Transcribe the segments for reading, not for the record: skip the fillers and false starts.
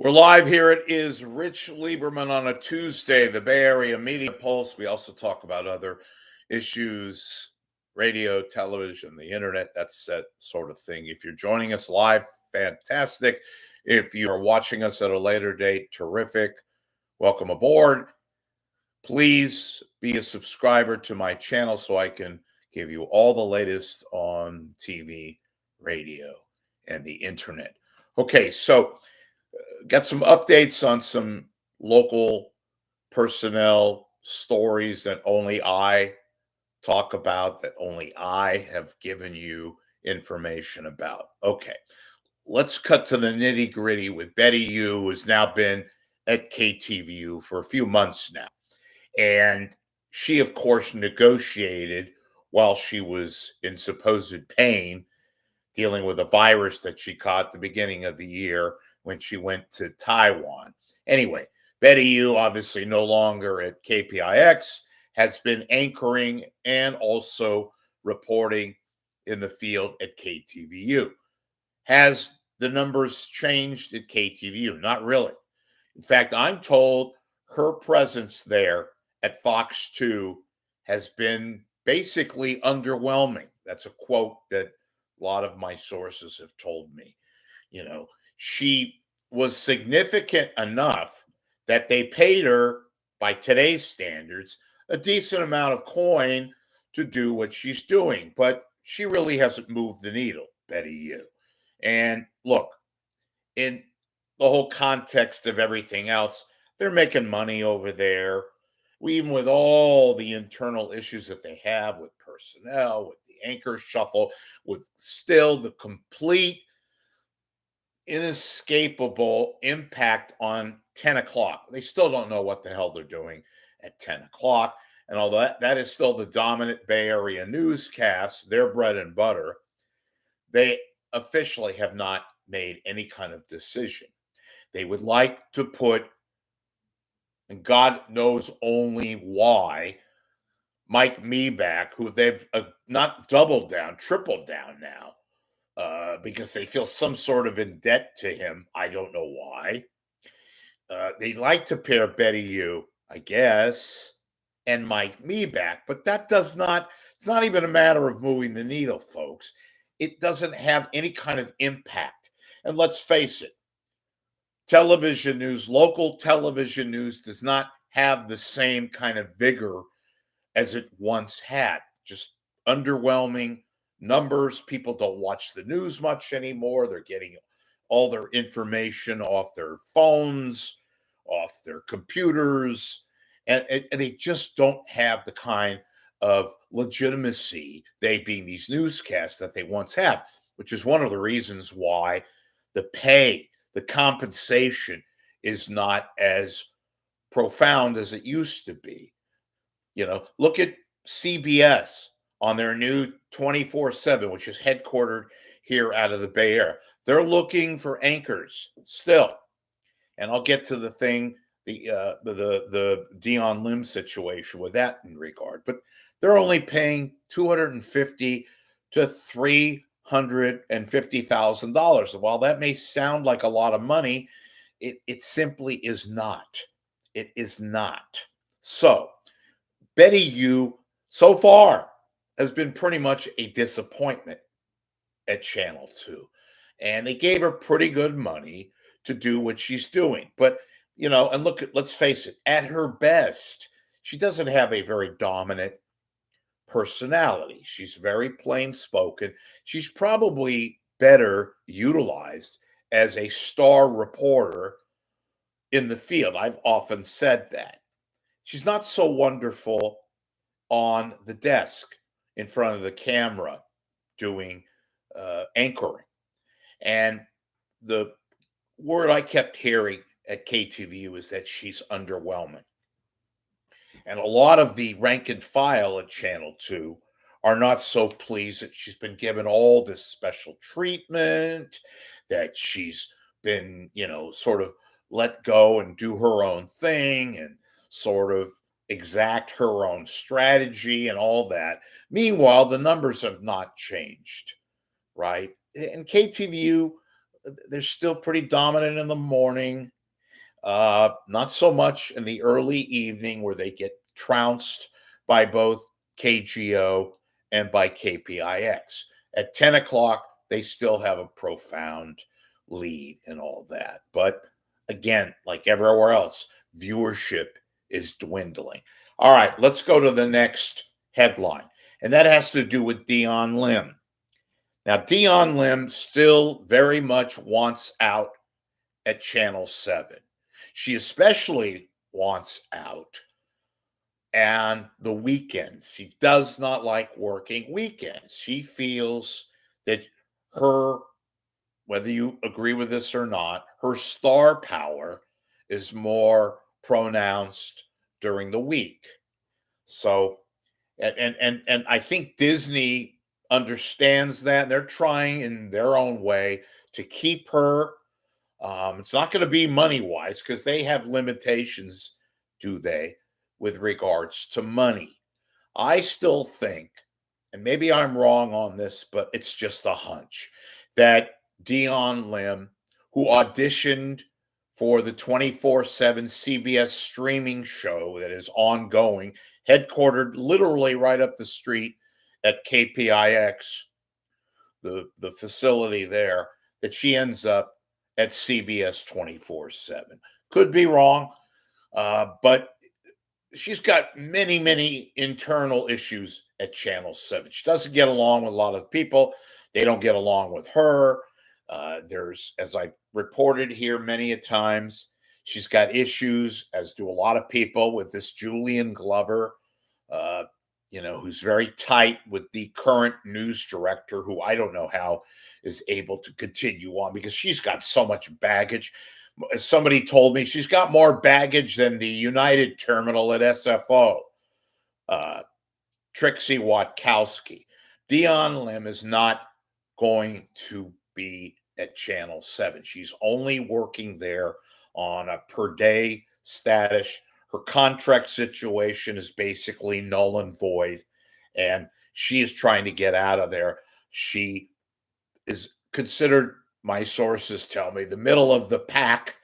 We're live here. It is Rich Lieberman on a Tuesday, the Bay Area Media Pulse. We also talk about other issues, radio, television, the internet, that sort of thing. If you're joining us live, fantastic. If you are watching us at a later date, terrific. Welcome aboard. Please be a subscriber to my channel so I can give you all the latest on TV, radio, and the internet. Okay, so got some updates on some local personnel stories that only I talk about, that only I have given you information about. Okay, let's cut to the nitty gritty with Betty Yu, who has now been at KTVU for a few months now. And she, of course, negotiated while she was in supposed pain, dealing with a virus that she caught at the beginning of the year when she went to Taiwan. Anyway, Betty Yu, obviously no longer at KPIX, has been anchoring and also reporting in the field at KTVU. Has the numbers changed at KTVU? Not really. In fact, I'm told her presence there at Fox 2 has been basically underwhelming. That's a quote that a lot of my sources have told me. You know, she was significant enough that they paid her, by today's standards, a decent amount of coin to do what she's doing. But she really hasn't moved the needle, Betty Yu. And look, in the whole context of everything else, they're making money over there. Even with all the internal issues that they have with personnel, with the anchor shuffle, with still the complete inescapable impact on 10 o'clock. They still don't know what the hell they're doing at 10 o'clock. And although that is still the dominant Bay Area newscast, their bread and butter, they officially have not made any kind of decision. They would like to put, and God knows only why, Mike Meeback, who they've not doubled down, tripled down now, because they feel some sort of in debt to him. I don't know why. They'd like to pair Betty Yu, I guess, and Mike Meeback, but that does not, it's not even a matter of moving the needle, folks. It doesn't have any kind of impact. And let's face it, television news, local television news, does not have the same kind of vigor as it once had. Just underwhelming numbers. People don't watch the news much anymore. They're getting all their information off their phones, off their computers, and they just don't have the kind of legitimacy, they being these newscasts, that they once have, which is one of the reasons why the pay, the compensation is not as profound as it used to be. You know, look at CBS on their new 24/7, which is headquartered here out of the Bay Area. They're looking for anchors still. And I'll get to the thing, the Dion Lim situation with that in regard. But they're only paying $250,000 to $350,000. While that may sound like a lot of money, it simply is not. It is not. So Betty Yu, so far, has been pretty much a disappointment at Channel 2. And they gave her pretty good money to do what she's doing. But, you know, and let's face it, at her best, she doesn't have a very dominant personality. She's very plain spoken. She's probably better utilized as a star reporter in the field. I've often said that. She's not so wonderful on the desk in front of the camera doing anchoring. And the word I kept hearing at KTVU is that she's underwhelming. And a lot of the rank and file at Channel 2 are not so pleased that she's been given all this special treatment, that she's been, you know, sort of let go and do her own thing and sort of exact her own strategy and all that. Meanwhile, the numbers have not changed, right? And KTVU, they're still pretty dominant in the morning. Not so much in the early evening where they get trounced by both KGO and by KPIX. At 10 o'clock, they still have a profound lead and all that. But again, like everywhere else, viewership is dwindling. All right, let's go to the next headline. And that has to do with Dion Lim. Now, Dion Lim still very much wants out at Channel 7. She especially wants out and the weekends. She does not like working weekends. She feels that her, whether you agree with this or not, her star power is more pronounced during the week. So, and I think Disney understands that. They're trying in their own way to keep her. It's not going to be money wise because they have limitations, do they, with regards to money. I still think, and maybe I'm wrong on this, but it's just a hunch, that Dion Lim, who auditioned for the 24/7 CBS streaming show that is ongoing, headquartered literally right up the street at KPIX, the facility there, that she ends up at CBS 24/7. Could be wrong, but she's got many, many internal issues at Channel 7. She doesn't get along with a lot of people. They don't get along with her. There's, as I reported here many a times, she's got issues, as do a lot of people, with this Julian Glover, uh, who's very tight with the current news director, who I don't know how is able to continue on because she's got so much baggage. As somebody told me, she's got more baggage than the United terminal at SFO. Trixie Watkowski. Dion Lim is not going to be at Channel 7. She's only working there on a per day status. Her contract situation is basically null and void, and she is trying to get out of there. She is considered, my sources tell me, the middle of the pack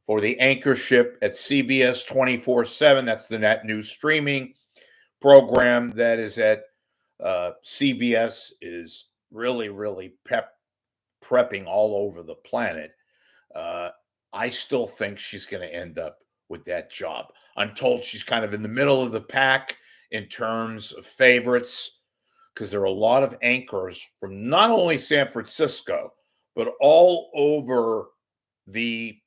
for the anchorship at CBS 24/7. That's the net news streaming program that is at CBS, is really, really prepping all over the planet. I still think she's going to end up with that job. I'm told she's kind of in the middle of the pack in terms of favorites because there are a lot of anchors from not only San Francisco, but all over the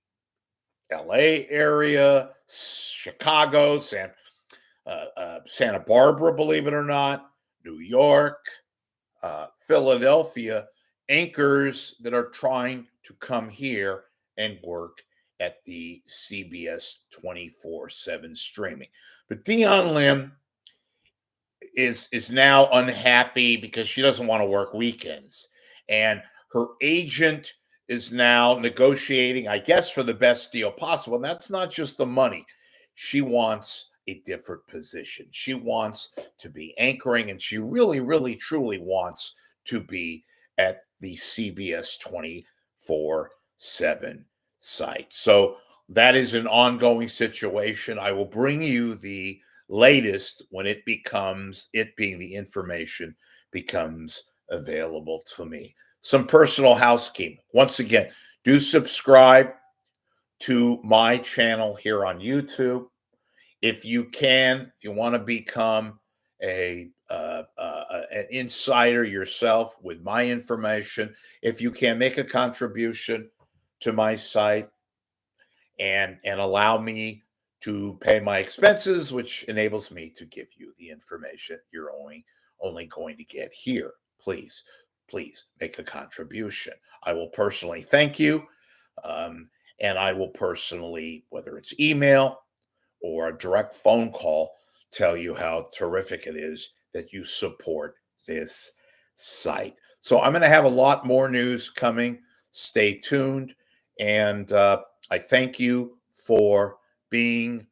LA area, Chicago, Santa Barbara, believe it or not, New York, Philadelphia, anchors that are trying to come here and work at the CBS 24/7 streaming. But Dion Lim is now unhappy because she doesn't want to work weekends. And her agent is now negotiating, I guess, for the best deal possible. And that's not just the money. She wants a different position. She wants to be anchoring, and she really, really, truly wants to be at the CBS 24/7 site. So that is an ongoing situation. I will bring you the latest when it being the information becomes available to me. Some personal housekeeping. Once again, do subscribe to my channel here on YouTube. If you want to become an insider yourself with my information, if you can, make a contribution to my site and allow me to pay my expenses, which enables me to give you the information you're only going to get here. Please make a contribution. I will personally thank you. And I will personally, whether it's email or a direct phone call, tell you how terrific it is that you support this site. So I'm going to have a lot more news coming. Stay tuned. And I thank you for being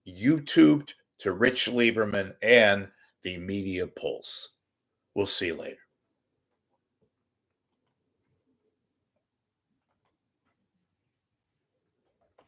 YouTubed to Rich Lieberman and the Media Pulse. We'll see you later.